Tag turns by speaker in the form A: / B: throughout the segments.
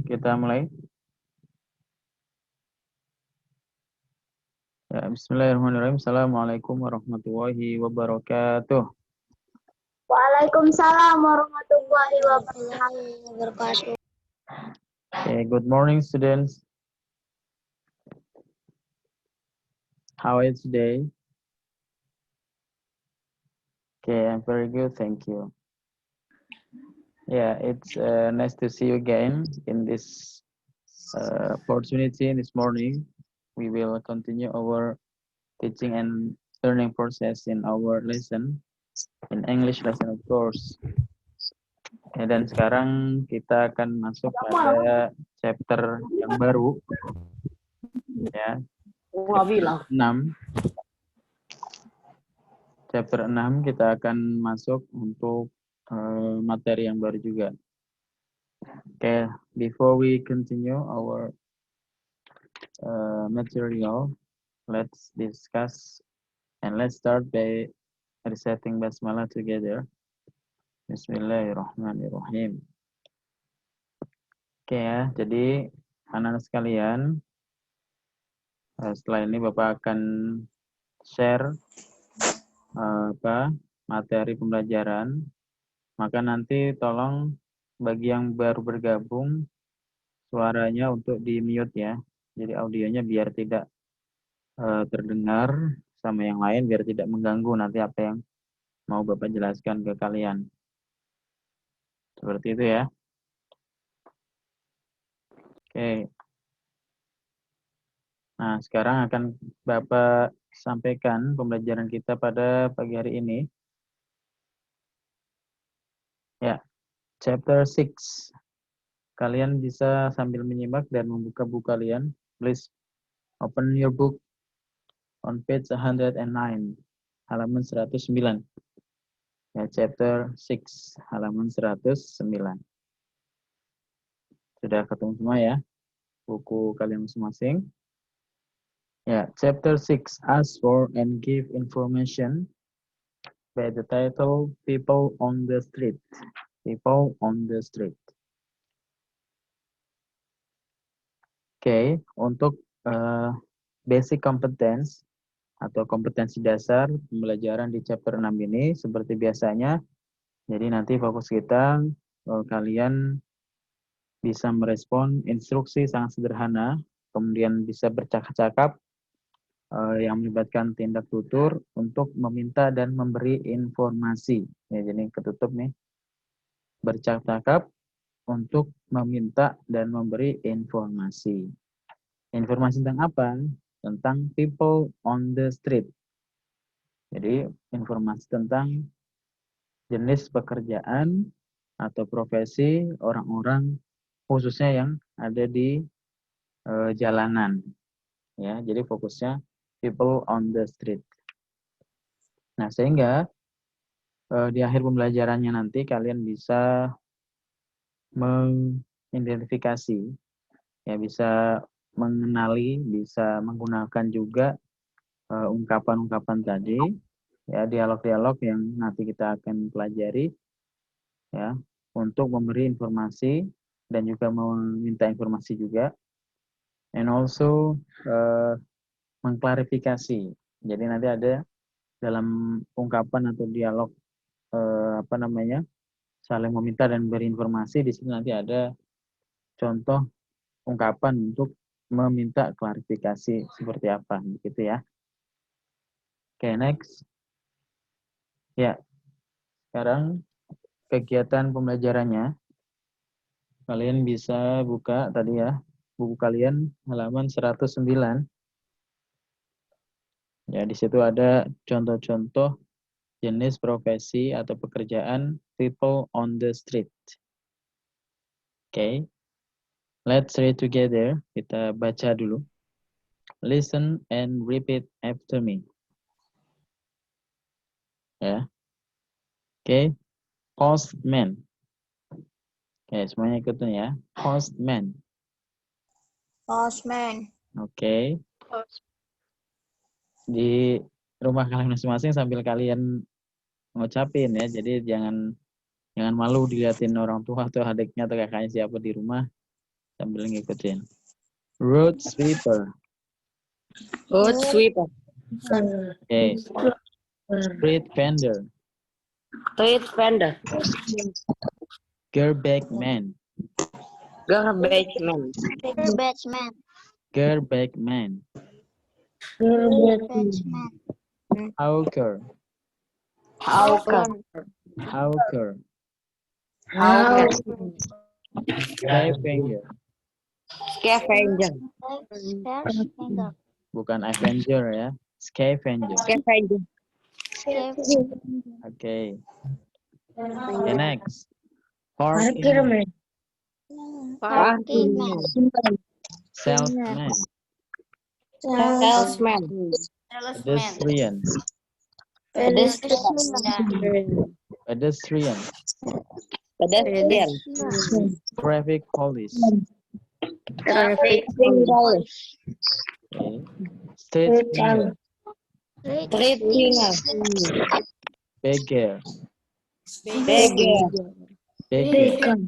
A: kita mulai. Ya, bismillahirrahmanirrahim. Assalamualaikum warahmatullahi wabarakatuh.
B: Waalaikumsalam warahmatullahi wabarakatuh.
A: Okay, good morning, students. How are you today? Okay, I'm very good, thank you. Yeah, it's nice to see you again in this opportunity this morning. We will continue our teaching and learning process in our lesson, in English lesson, of course. Ya, dan sekarang kita akan masuk pada chapter yang baru, ya, chapter 6. Chapter 6 kita akan masuk untuk materi yang baru juga. Okay, before we continue our material, let's discuss and let's start by reciting basmalah together. Bismillahirrahmanirrahim. Oke ya, jadi anak-anak sekalian, setelah ini Bapak akan share materi pembelajaran. Maka nanti tolong bagi yang baru bergabung suaranya untuk di mute ya. Jadi audionya biar tidak terdengar sama yang lain, biar tidak mengganggu nanti apa yang mau Bapak jelaskan ke kalian. Seperti itu ya. Oke. Nah, sekarang akan Bapak sampaikan pembelajaran kita pada pagi hari ini. Ya, chapter 6. Kalian bisa sambil menyimak dan membuka buku kalian. Please open your book on page 109, halaman 109. Ya, chapter 6, halaman 109. Sudah ketemu semua ya, buku kalian masing-masing. Ya, chapter 6, ask for and give information by the title People on the Street. People on the Street. Oke, untuk basic competence atau kompetensi dasar pembelajaran di chapter 6 ini seperti biasanya. Jadi nanti fokus kita kalian bisa merespon instruksi sangat sederhana, kemudian bisa bercakap-cakap yang melibatkan tindak tutur untuk meminta dan memberi informasi. Ya, jadi ketutup nih. Bercakap-cakap untuk meminta dan memberi informasi. Informasi tentang apa? Tentang people on the street. Jadi informasi tentang jenis pekerjaan atau profesi orang-orang khususnya yang ada di jalanan. Ya, jadi fokusnya people on the street. Nah, sehingga di akhir pembelajarannya nanti kalian bisa mengidentifikasi, ya bisa mengenali, bisa menggunakan juga ungkapan-ungkapan tadi, ya dialog-dialog yang nanti kita akan pelajari, ya untuk memberi informasi dan juga meminta informasi juga, and also mengklarifikasi. Jadi nanti ada dalam ungkapan atau dialog saling meminta dan beri informasi, di sini nanti ada contoh ungkapan untuk meminta klarifikasi seperti apa, gitu ya. Oke, next. Ya, sekarang kegiatan pembelajarannya. Kalian bisa buka tadi ya, buku kalian halaman 109. Ya, di situ ada contoh-contoh jenis profesi atau pekerjaan people on the street. Oke. Let's read together. Kita baca dulu. Listen and repeat after me. Ya. Oke. Postman. Oke, semuanya ikutin ya. Postman.
B: Postman.
A: Oke. Di rumah kalian masing-masing sambil kalian ngucapin ya. Jadi jangan malu dilihatin orang tua atau adiknya atau kakaknya siapa di rumah. sambil ngikutin. Road sweeper.
C: Road sweeper.
A: Okay. Street vendor.
C: Street vendor.
A: Garbage man.
C: Garbage man.
B: Garbage man.
A: Garbage man.
B: Garbage man.
A: Hawker.
C: Hawker.
A: Hawker.
C: Hawker.
A: Scavenger.
C: Scavenger.
B: Scavenger.
A: Bukan Avenger ya. Scavenger.
C: Scavenger.
A: Okay. Okay, next. Parking man.
B: Parking man.
A: Salesman.
C: Salesman.
A: Pedestrian. Pedestrian.
C: Pedestrian.
A: Traffic police.
C: Traffic police.
A: Okay. Street cleaner.
C: Street cleaner.
A: Beggar.
C: Beggar.
A: Beggar.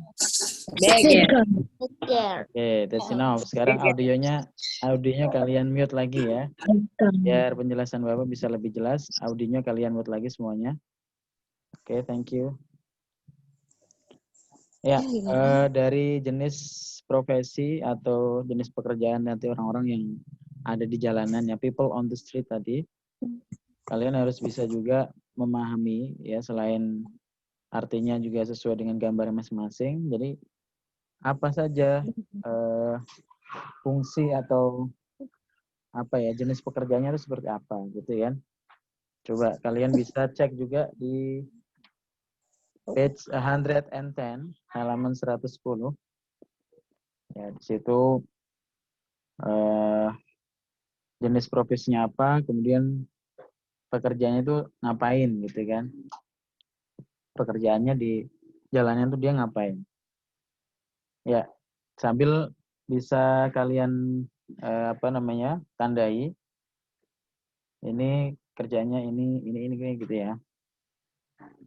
C: Beggar.
A: Oke, that's enough. Sekarang audionya kalian mute lagi ya. Biar penjelasan Bapak bisa lebih jelas, audionya kalian mute lagi semuanya. Oke, thank you. Ya, dari jenis profesi atau jenis pekerjaan nanti orang-orang yang ada di jalanan ya, people on the street tadi, kalian harus bisa juga memahami ya, selain artinya juga sesuai dengan gambar masing-masing. Jadi apa saja fungsi atau apa ya, jenis pekerjaannya itu seperti apa gitu ya. Coba kalian bisa cek juga di page 110 halaman 110. Ya, di situ jenis profesinya apa, kemudian pekerjaannya itu ngapain gitu kan. Pekerjaannya di jalannya itu dia ngapain. Ya, sambil bisa kalian tandai. Ini kerjanya ini gitu ya.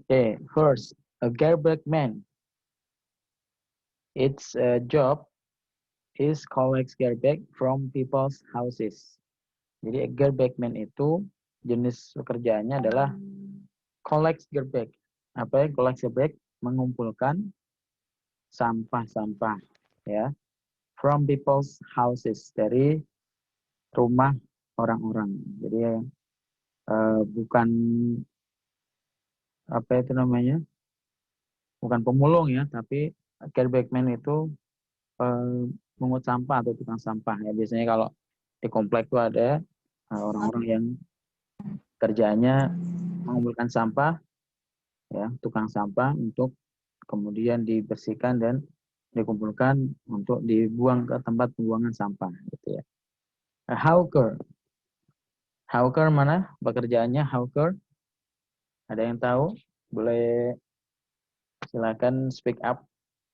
A: Okay, first, a garbage man. Its job is collects garbage from people's houses. Jadi a garbage man itu jenis pekerjaannya adalah collects garbage. Apa ya? Collects garbage, mengumpulkan sampah-sampah ya. From people's houses, dari rumah orang-orang. Jadi bukan apa itu namanya? Bukan pemulung ya, tapi garbage man itu mengut sampah atau tukang sampah ya. Biasanya kalau di komplek itu ada orang-orang yang kerjanya mengumpulkan sampah ya, tukang sampah untuk kemudian dibersihkan dan dikumpulkan untuk dibuang ke tempat pembuangan sampah gitu ya. Hawker. Hawker mana pekerjaannya hawker? Ada yang tahu? Boleh silakan speak up.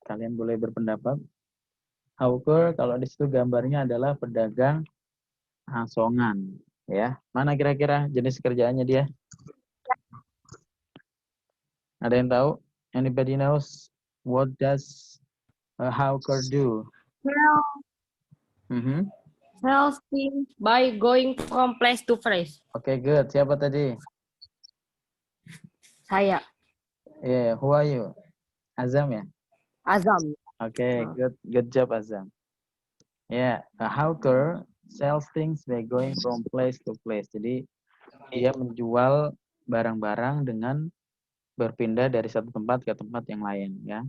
A: Kalian boleh berpendapat. Hawker kalau di situ gambarnya adalah pedagang asongan, ya. Mana kira-kira jenis kerjaannya dia? Ada yang tahu? Anybody knows what does a hawker do?
C: Sells things by going from place to place.
A: Okay, good. Siapa tadi?
C: Saya.
A: Yeah, who are you? Azam ya?
C: Azam.
A: Okay, good job Azam. Yeah, a hawker sells things by going from place to place. Jadi dia menjual barang-barang dengan berpindah dari satu tempat ke tempat yang lain ya.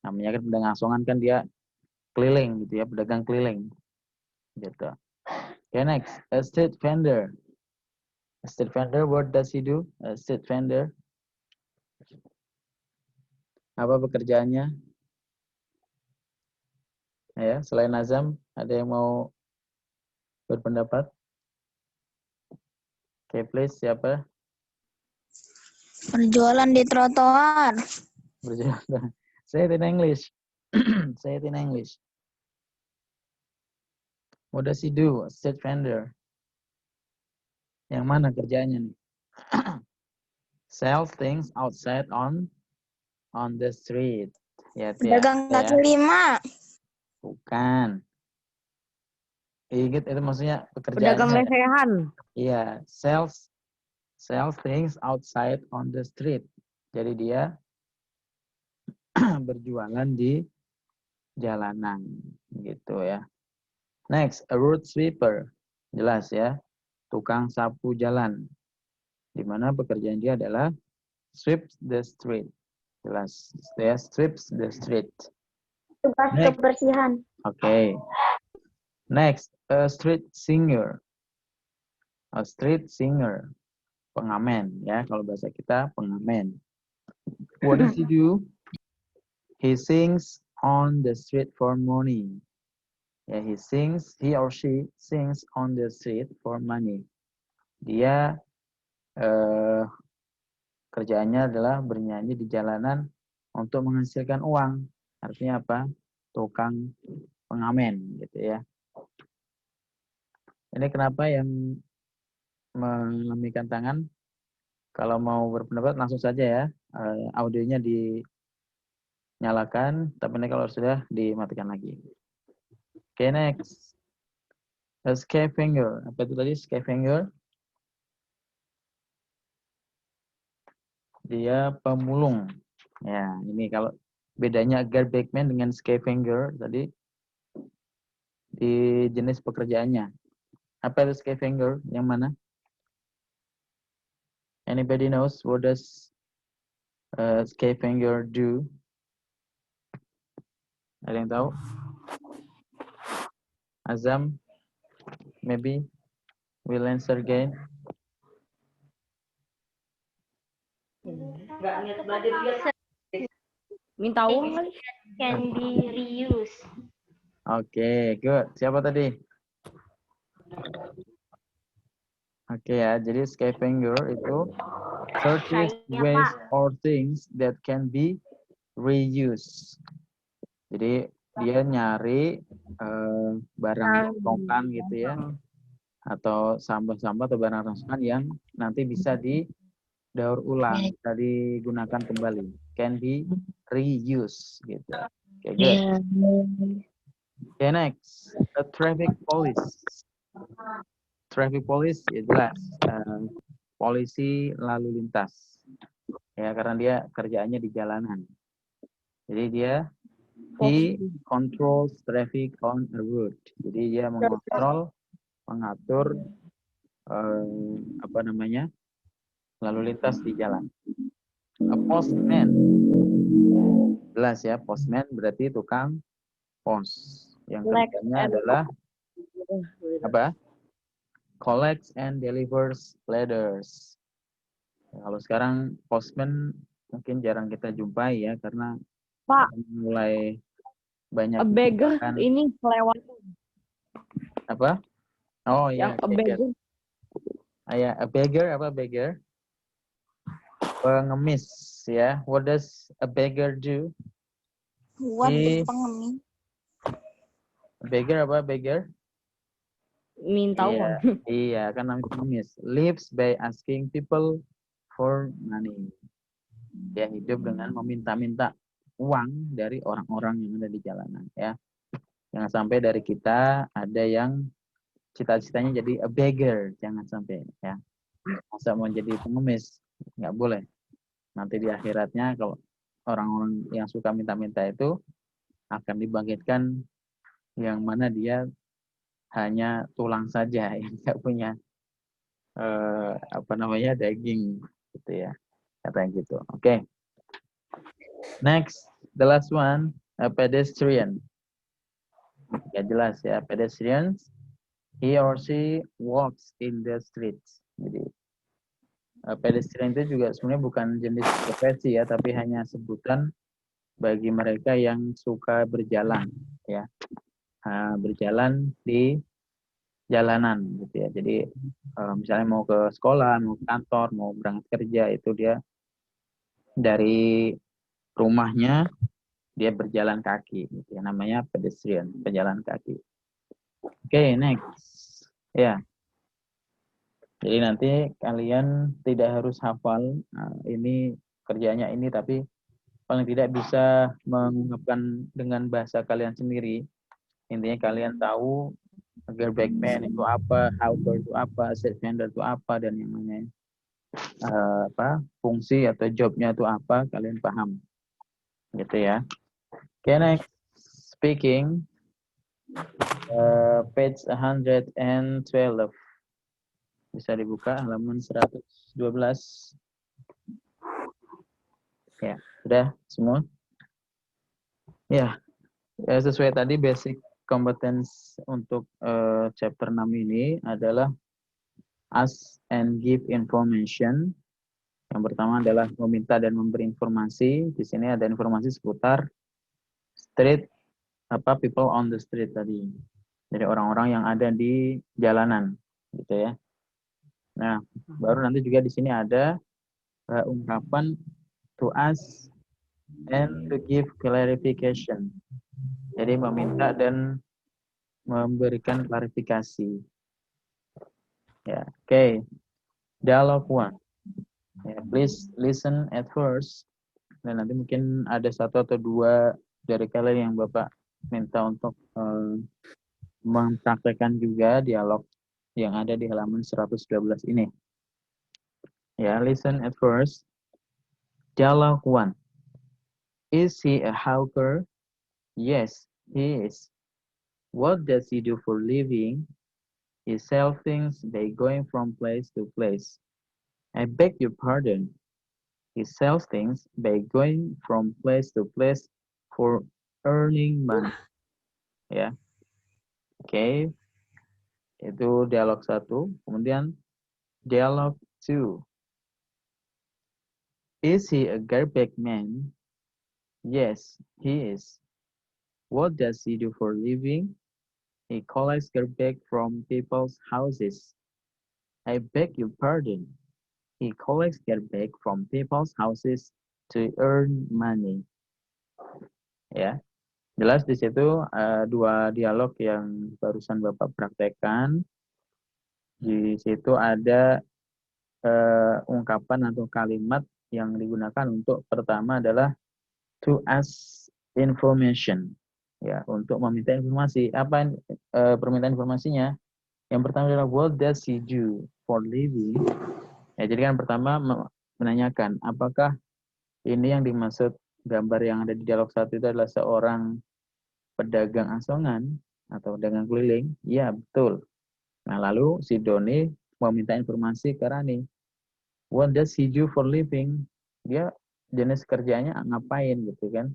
A: Namanya kan pedagang asongan, kan dia keliling gitu ya, pedagang keliling. Gitu. Okay, next, a street vendor. A street vendor, what does he do? A street vendor. Apa pekerjaannya? Ya, selain Azam, ada yang mau berpendapat? Okay, please, siapa?
B: Berjualan di trotoar.
A: Berjualan. Say it in English. Say it in English. What does he do? A street vendor. Yang mana kerjanya nih? Sell things outside on the street. Ya,
B: Pedagang kaki lima.
A: Bukan. Ingat itu maksudnya
C: Pedagang
A: pekerjaannya.
C: lesehan.
A: Iya, sells things outside on the street. Jadi dia berjualan di jalanan gitu ya. Next, a road sweeper. Jelas ya, tukang sapu jalan. Di mana pekerjaan dia adalah sweep the street. Jelas, dia sweeps the street.
B: Tugas
A: Next.
B: kebersihan.
A: Okay. Next, a street singer. A street singer. Pengamen ya, kalau bahasa kita pengamen. What does he do? He sings on the street for money. Ya, he or she sings on the street for money. Dia kerjaannya adalah bernyanyi di jalanan untuk menghasilkan uang. Artinya apa? Tukang pengamen gitu ya. Ini kenapa yang melambaikan tangan? Kalau mau berpendapat langsung saja ya. Audionya dinyalakan, tapi ini kalau sudah dimatikan lagi. Oke, next. A scavenger. Apa itu tadi scavenger? Dia pemulung. Ya, ini kalau bedanya garbage man dengan scavenger tadi di jenis pekerjaannya. Apa itu scavenger? Yang mana? Anybody knows what does scavenger do? Ada yang tahu? Azam, maybe will answer again.
C: Minta uang kali.
B: Can be reused.
A: Oke, good. Siapa tadi? Oke ya, jadi scavenger itu searches ways or things that can be reused. Jadi dia nyari barang rongsokan gitu ya, atau sampah-sampah atau barang rongsokan yang nanti bisa didaur ulang, bisa digunakan kembali, can be reused gitu. Oke, good. Okay, next, a traffic police. Traffic police ya jelas, polisi lalu lintas. Ya, karena dia kerjaannya di jalanan. Jadi he controls traffic on a road. Jadi dia mengatur lalu lintas di jalan. A postman. Jelas ya, postman berarti tukang pos. Yang kerjanya adalah apa? Collects and delivers letters. Ya, kalau sekarang postman mungkin jarang kita jumpai ya, karena
C: Pak,
A: mulai banyak
C: a beggar
A: menggunakan
C: ini lewat.
A: apa? Oh ya,
C: A beggar.
A: ya, a beggar apa beggar? Pengemis ya. What does a beggar do?
B: What the pengemis?
A: Beggar apa beggar?
C: Minta uang.
A: Iya, kan namanya pengemis. Lives by asking people for money. Dia hidup dengan meminta-minta uang dari orang-orang yang ada di jalanan ya. Jangan sampai dari kita ada yang cita-citanya jadi a beggar, jangan sampai ya. Masa mau jadi pengemis, nggak boleh. Nanti di akhiratnya kalau orang-orang yang suka minta-minta itu akan dibangkitkan yang mana dia hanya tulang saja, yang nggak punya daging gitu ya, katanya gitu. Oke. Next, the last one, a pedestrian. Ya jelas ya, pedestrian, he or she walks in the streets. Jadi pedestrian itu juga sebenarnya bukan jenis profesi ya, tapi hanya sebutan bagi mereka yang suka berjalan ya, berjalan di jalanan gitu ya. Jadi misalnya mau ke sekolah, mau ke kantor, mau berangkat kerja, itu dia dari rumahnya dia berjalan kaki gitu ya, namanya pedestrian, pejalan kaki. Oke, next ya. Jadi nanti kalian tidak harus hafal ini kerjanya ini, tapi paling tidak bisa mengungkapkan dengan bahasa kalian sendiri Intinya kalian tahu garbage man itu apa, hawker itu apa, street vendor itu apa, dan yang lainnya. Fungsi atau jobnya itu apa, kalian paham. Gitu ya. Okay, next. Speaking. Page 112. Bisa dibuka halaman 112. Ya, sudah semua? Ya, sesuai tadi basic competence untuk chapter 6 ini adalah ask and give information. Yang pertama adalah meminta dan memberi informasi. Di sini ada informasi seputar street, people on the street tadi. Jadi orang-orang yang ada di jalanan, gitu ya. Nah, baru nanti juga di sini ada ungkapan to ask and to give clarification. Jadi meminta dan memberikan klarifikasi. Ya, oke. Dialog 1. Ya, please listen at first. Dan nanti mungkin ada satu atau dua dari kalian yang Bapak minta untuk mempraktekkan juga dialog yang ada di halaman 112 ini. Ya, listen at first. Dialog 1. Is he a hawker? Yes, he is. What does he do for living? He sells things by going from place to place. I beg your pardon. He sells things by going from place to place for earning money. Ya. Oke. Itu dialog 1. Kemudian dialog 2. Is he a garbage man? Yes, he is. What does he do for living? He collects garbage from people's houses. I beg your pardon. He collects garbage from people's houses to earn money. Ya, jelas di situ dua dialog yang barusan Bapak praktekkan. Di situ ada ungkapan atau kalimat yang digunakan untuk pertama adalah to ask information. Ya, untuk meminta informasi. Apa permintaan informasinya? Yang pertama adalah what does he do for living? Ya, jadi kan pertama menanyakan apakah ini yang dimaksud gambar yang ada di dialog 1 itu adalah seorang pedagang asongan atau pedagang keliling? Ya, betul. Nah, lalu si Doni meminta informasi ke Rani. What does he do for living? Dia jenis kerjanya ngapain gitu kan?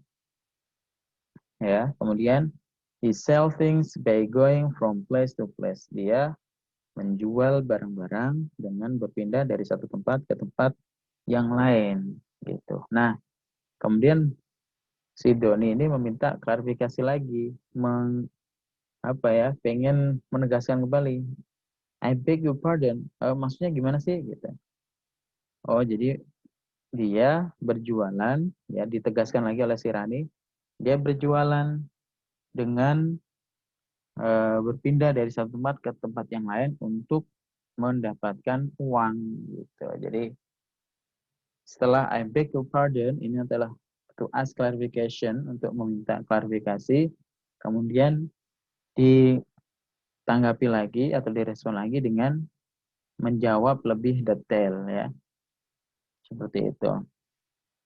A: Ya, kemudian he sell things by going from place to place. Dia menjual barang-barang dengan berpindah dari satu tempat ke tempat yang lain gitu. Nah, kemudian si Doni ini meminta klarifikasi lagi, pengen menegaskan kembali. I beg your pardon. Maksudnya gimana sih gitu. Oh, jadi dia berjualan, ya ditegaskan lagi oleh si Rani, dia berjualan dengan berpindah dari satu tempat ke tempat yang lain untuk mendapatkan uang gitu. Jadi setelah I beg your pardon, ini adalah to ask clarification, untuk meminta klarifikasi, kemudian ditanggapi lagi atau direspon lagi dengan menjawab lebih detail ya. Seperti itu.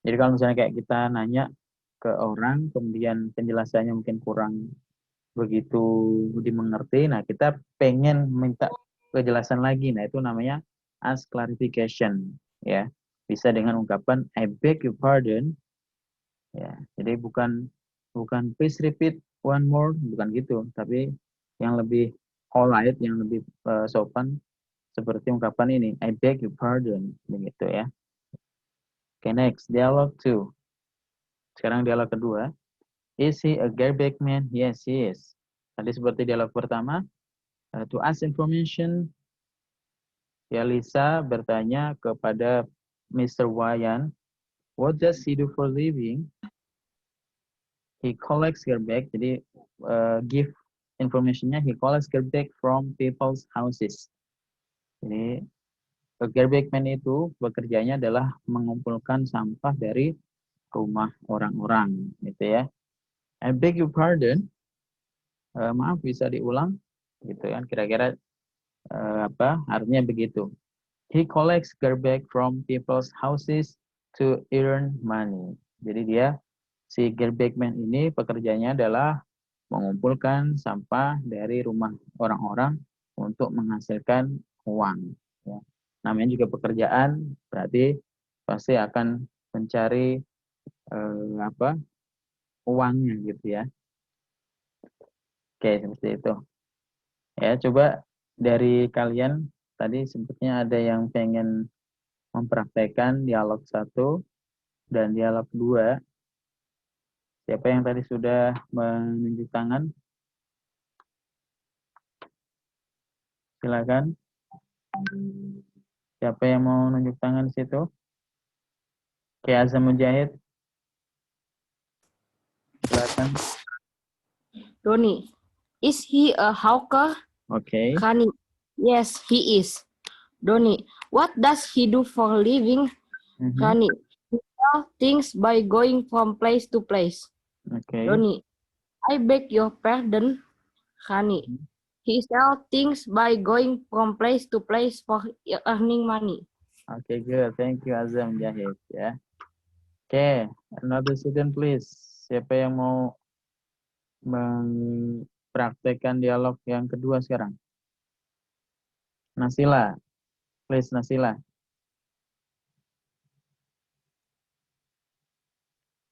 A: Jadi kalau misalnya kayak kita nanya ke orang, kemudian penjelasannya mungkin kurang begitu dimengerti, nah kita pengen minta kejelasan lagi, nah itu namanya ask clarification ya. Bisa dengan ungkapan I beg your pardon ya. Jadi bukan please repeat one more, bukan gitu, tapi yang lebih polite, yang lebih sopan seperti ungkapan ini, I beg your pardon, begitu ya. Okay, next, dialog 2. Sekarang dialog kedua. Is he a garbage man? Yes, he is. Tadi seperti dialog pertama, to ask information, ya Lisa bertanya kepada Mr. Wayan, what does he do for living? He collects garbage, jadi give informationnya, he collects garbage from people's houses. Jadi garbage man itu bekerjanya adalah mengumpulkan sampah dari rumah orang-orang, gitu ya. I beg your pardon. Maaf, bisa diulang, gitu kan? Kira-kira apa artinya begitu? He collects garbage from people's houses to earn money. Jadi dia si garbage man ini pekerjaannya adalah mengumpulkan sampah dari rumah orang-orang untuk menghasilkan uang. Ya. Namanya juga pekerjaan, berarti pasti akan mencari apa uangnya gitu ya. Oke, seperti itu. Ya, coba dari kalian tadi sebetulnya ada yang pengen mempraktekkan dialog 1 dan dialog 2. Siapa yang tadi sudah menunjuk tangan? Silakan. Siapa yang mau nunjuk tangan di situ? Oke, Azam Mujahid. Silakan.
C: Donny, is he a hawker?
A: Oke.
C: Rani, yes, he is. Donny, what does he do for a living? Rani, he sells things by going from place to place.
A: Oke.
C: Donny, I beg your pardon. Rani, he sells things by going from place to place for earning money.
A: Oke, good. Thank you, Azam Mujahid. Ya. Oke, another student please. Siapa yang mau mempraktekkan dialog yang kedua sekarang? Nasila. Please, Nasila.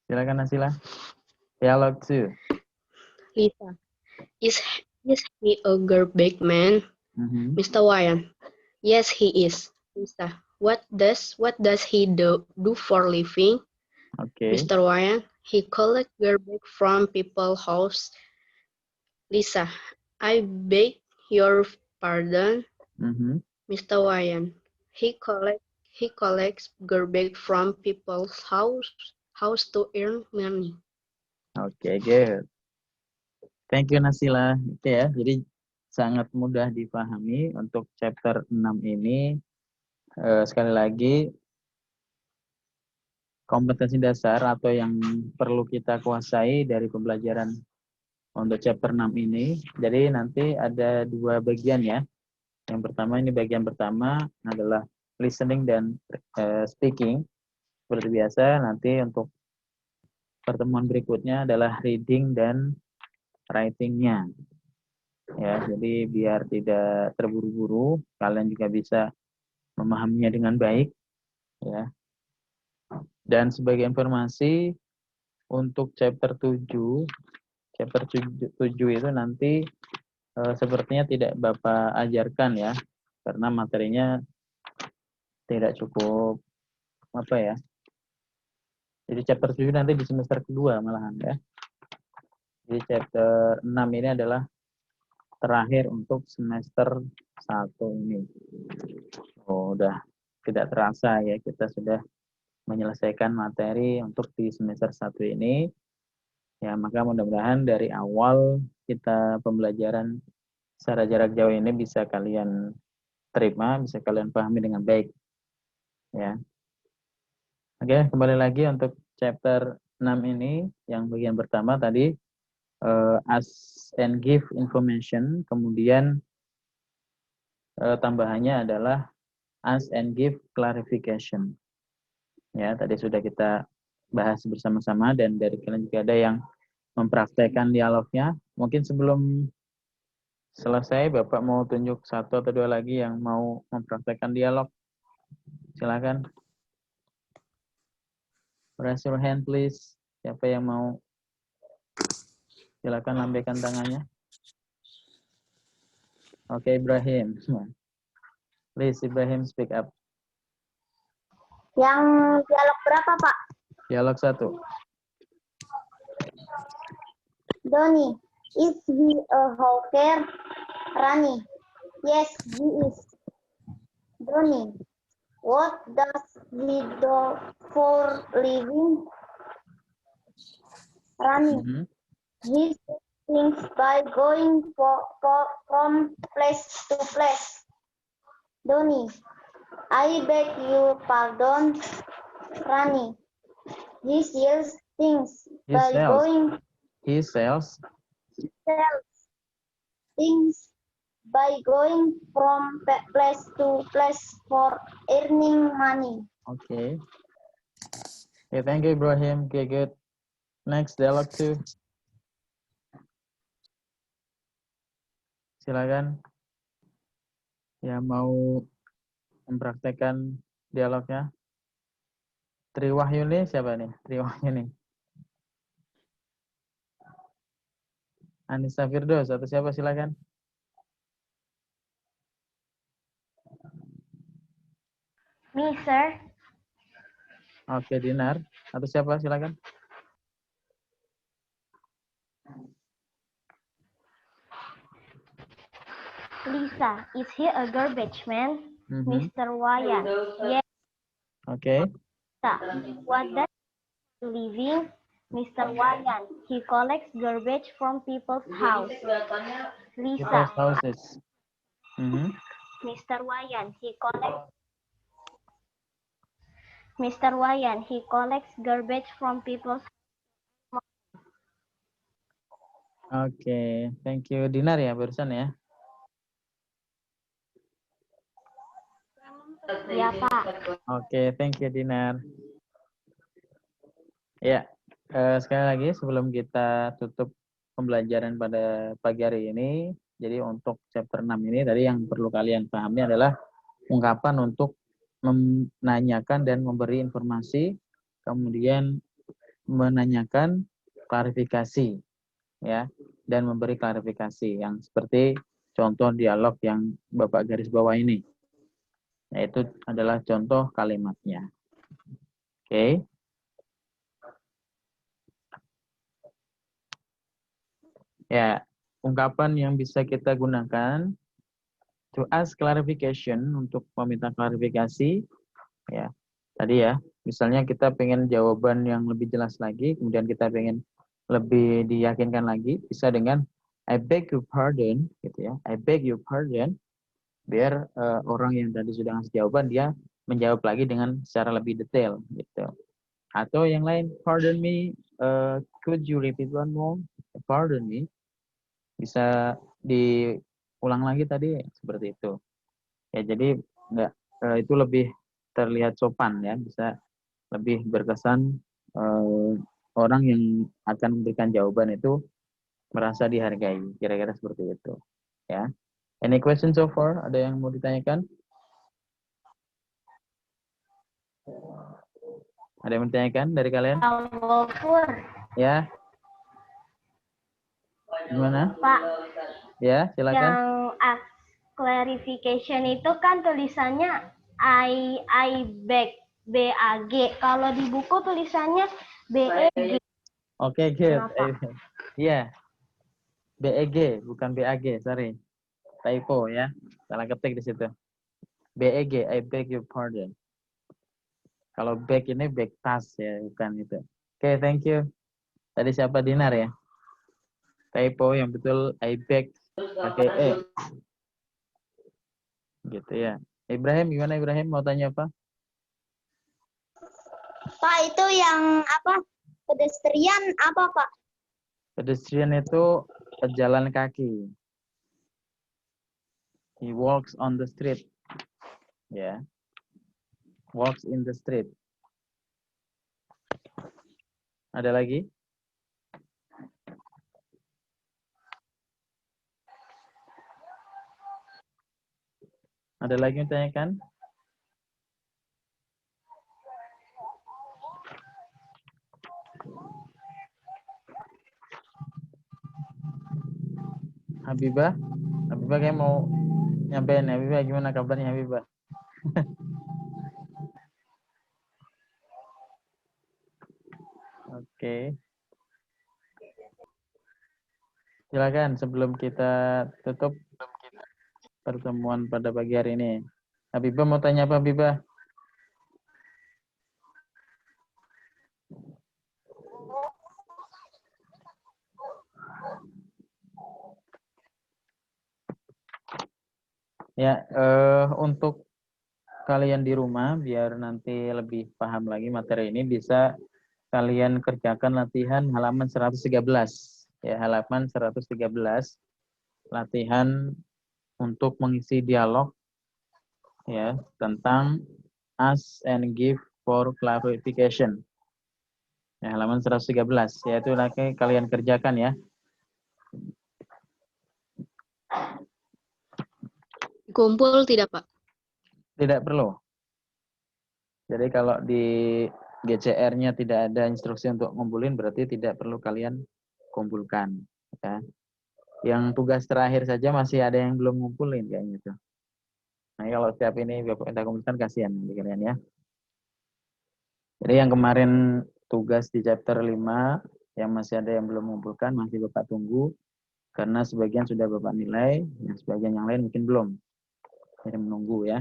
A: Silakan, Nasila. Dialog 2.
D: Lisa, is he a garbage man? Mr. Ryan, yes, he is. Lisa, what does he do for a living?
A: Oke.
D: Mr. Ryan, he collects garbage from people's house. Lisa, I beg your pardon. Mr. Ryan, he collects garbage from people's house to earn money.
A: Oke, good. Thank you, Nasila. Oke ya, jadi sangat mudah dipahami untuk chapter 6 ini. Sekali lagi, kompetensi dasar atau yang perlu kita kuasai dari pembelajaran untuk chapter 6 ini. Jadi nanti ada 2 bagian ya. Yang pertama, ini bagian pertama adalah listening dan speaking. Seperti biasa, nanti untuk pertemuan berikutnya adalah reading dan writing-nya. Ya, jadi biar tidak terburu-buru, kalian juga bisa memahaminya dengan baik. Ya. Dan sebagai informasi, untuk chapter 7 itu nanti sepertinya tidak Bapak ajarkan ya, karena materinya tidak cukup apa ya. Jadi chapter 7 nanti di semester kedua malahan ya. Jadi chapter 6 ini adalah terakhir untuk semester 1 ini. Oh, udah tidak terasa ya, kita sudah menyelesaikan materi untuk di semester 1 ini. Ya, maka mudah-mudahan dari awal kita pembelajaran secara jarak jauh ini bisa kalian terima, bisa kalian pahami dengan baik. Ya. Oke, kembali lagi untuk chapter 6 ini, yang bagian pertama tadi, ask and give information, kemudian tambahannya adalah ask and give clarification. Ya, tadi sudah kita bahas bersama-sama dan dari kalian juga ada yang mempraktekkan dialognya. Mungkin sebelum selesai, Bapak mau tunjuk 1 atau 2 lagi yang mau mempraktekkan dialog. Silakan. Raise your hand please. Siapa yang mau? Silakan lambaikan tangannya. Oke, Ibrahim. Please, Ibrahim, speak up.
B: Yang dialog berapa, Pak?
A: Dialog 1.
B: Donny, is he a hawker? Rani, yes, he is. Donny, what does he do for living? Rani, he sells things by going from place to place. Donny, I beg your pardon. Rani, he sells things by going.
A: He sells
B: things by going from place to place for earning money.
A: Okay. Okay, thank you, Ibrahim. Okay, good. Next, dialog 2. Silakan. Ya, mau mempraktekkan dialognya. Triwahyuni siapa nih? Triwahyuni. Anissa Firdaus atau siapa, silakan.
B: Me, sir.
A: Oke, Dinar. Atau siapa, silakan.
B: Lisa, is he a garbage man? Mr. Wyatt. Yes,
A: Oke.
B: sir. What does he living? Mr. Wyatt. He collects garbage from people's house. Lisa,
A: People's houses.
B: Mr. Wyatt. Mr. Wyatt. He collects garbage from people's
A: Oke, thank you. Dinar ya barusan ya.
B: Ya, Pak.
A: Oke, thank you, Dinar. Ya, sekali lagi sebelum kita tutup pembelajaran pada pagi hari ini, jadi untuk chapter 6 ini tadi yang perlu kalian pahami adalah ungkapan untuk menanyakan dan memberi informasi, kemudian menanyakan klarifikasi, ya, dan memberi klarifikasi yang seperti contoh dialog yang Bapak garis bawah ini. Yaitu adalah contoh kalimatnya. Oke. Ya, ungkapan yang bisa kita gunakan to ask clarification, untuk meminta klarifikasi, ya. Tadi ya, misalnya kita pengen jawaban yang lebih jelas lagi, kemudian kita pengen lebih diyakinkan lagi, bisa dengan I beg your pardon, gitu ya. I beg your pardon, biar orang yang tadi sudah ngasih jawaban dia menjawab lagi dengan secara lebih detail, gitu. Atau yang lain, pardon me, could you repeat one more? Pardon me, bisa diulang lagi tadi, seperti itu. Ya, jadi itu lebih terlihat sopan ya, bisa lebih berkesan orang yang akan memberikan jawaban itu merasa dihargai, kira-kira seperti itu. Ya. Any question so far? Ada yang mau ditanyakan? Ada yang ditanyakan dari kalian? Ya. Gimana?
B: Pak,
A: Ya, silakan.
B: yang ask clarification itu kan tulisannya I beg, BAG. Kalau di buku tulisannya BEG.
A: Oke, good.
B: Kenapa?
A: Iya. BEG, bukan BAG, sorry. Typo ya. Salah ketik di situ. BEG, I beg your pardon. Kalau bag ini bag tas ya, bukan itu. Oke, thank you. Tadi siapa, Dinar ya? Typo yang betul I beg pakai E. Gitu ya. Ibrahim, gimana Ibrahim? Mau tanya apa?
B: Pak, itu yang apa? Pedestrian apa, Pak?
A: Pedestrian itu pejalan kaki. He walks on the street. Ya. Walks in the street. Ada lagi? Ada lagi yang tanyakan? Habibah? Habibah kayak mau nyampein. Habibah, gimana kabarnya Habibah? Oke. Silakan sebelum kita tutup pertemuan pada pagi hari ini. Habibah mau tanya apa, Habibah? Ya, untuk kalian di rumah biar nanti lebih paham lagi materi ini, bisa kalian kerjakan latihan halaman 113. Ya, halaman 113. latihan untuk mengisi dialog ya tentang ask and give for clarification. Ya, halaman 113 yaitu kalian kerjakan ya.
D: Kumpul tidak, Pak?
A: Tidak perlu. Jadi kalau di GCR-nya tidak ada instruksi untuk ngumpulin, berarti tidak perlu kalian kumpulkan. Ya. Yang tugas terakhir saja masih ada yang belum ngumpulin kayaknya tuh. Nah kalau setiap ini Bapak minta kumpulkan, kasihan nanti kalian ya. Jadi yang kemarin tugas di chapter 5, yang masih ada yang belum mengumpulkan, masih Bapak tunggu. Karena sebagian sudah Bapak nilai, dan sebagian yang lain mungkin belum. Jadi menunggu ya.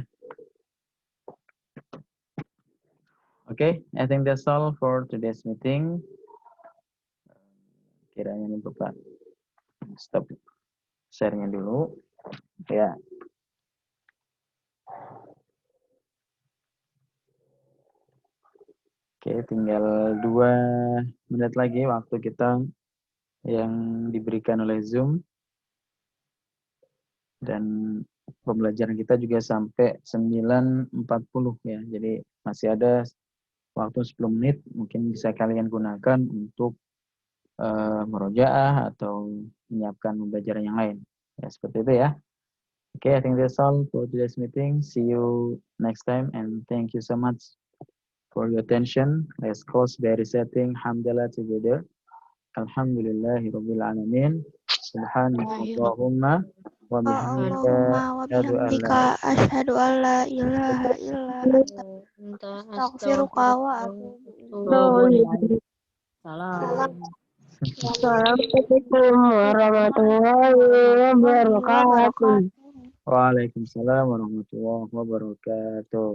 A: Okay, I think that's all for today's meeting. Kiranya ini Bapak stop share-nya dulu. Ya. Oke, tinggal 2 menit lagi waktu kita yang diberikan oleh Zoom. Dan pembelajaran kita juga sampai 9.40 ya. Jadi masih ada waktu 10 menit, mungkin bisa kalian gunakan untuk murojaah atau menyiapkan pembelajaran yang lain. Ya, seperti itu ya. Okay, I think that's all for today's meeting. See you next time and thank you so much for your attention. Let's close by resetting Hamdalah together. Alhamdulillahirabbil alamin. Subhanallahumma wa bihamdika
B: asyhadu an la ilaha illa anta astaghfiruka wa atubu ilaik.
C: Salam. Assalamualaikum warahmatullahi wabarakatuh.
A: Waalaikumsalam warahmatullahi wabarakatuh.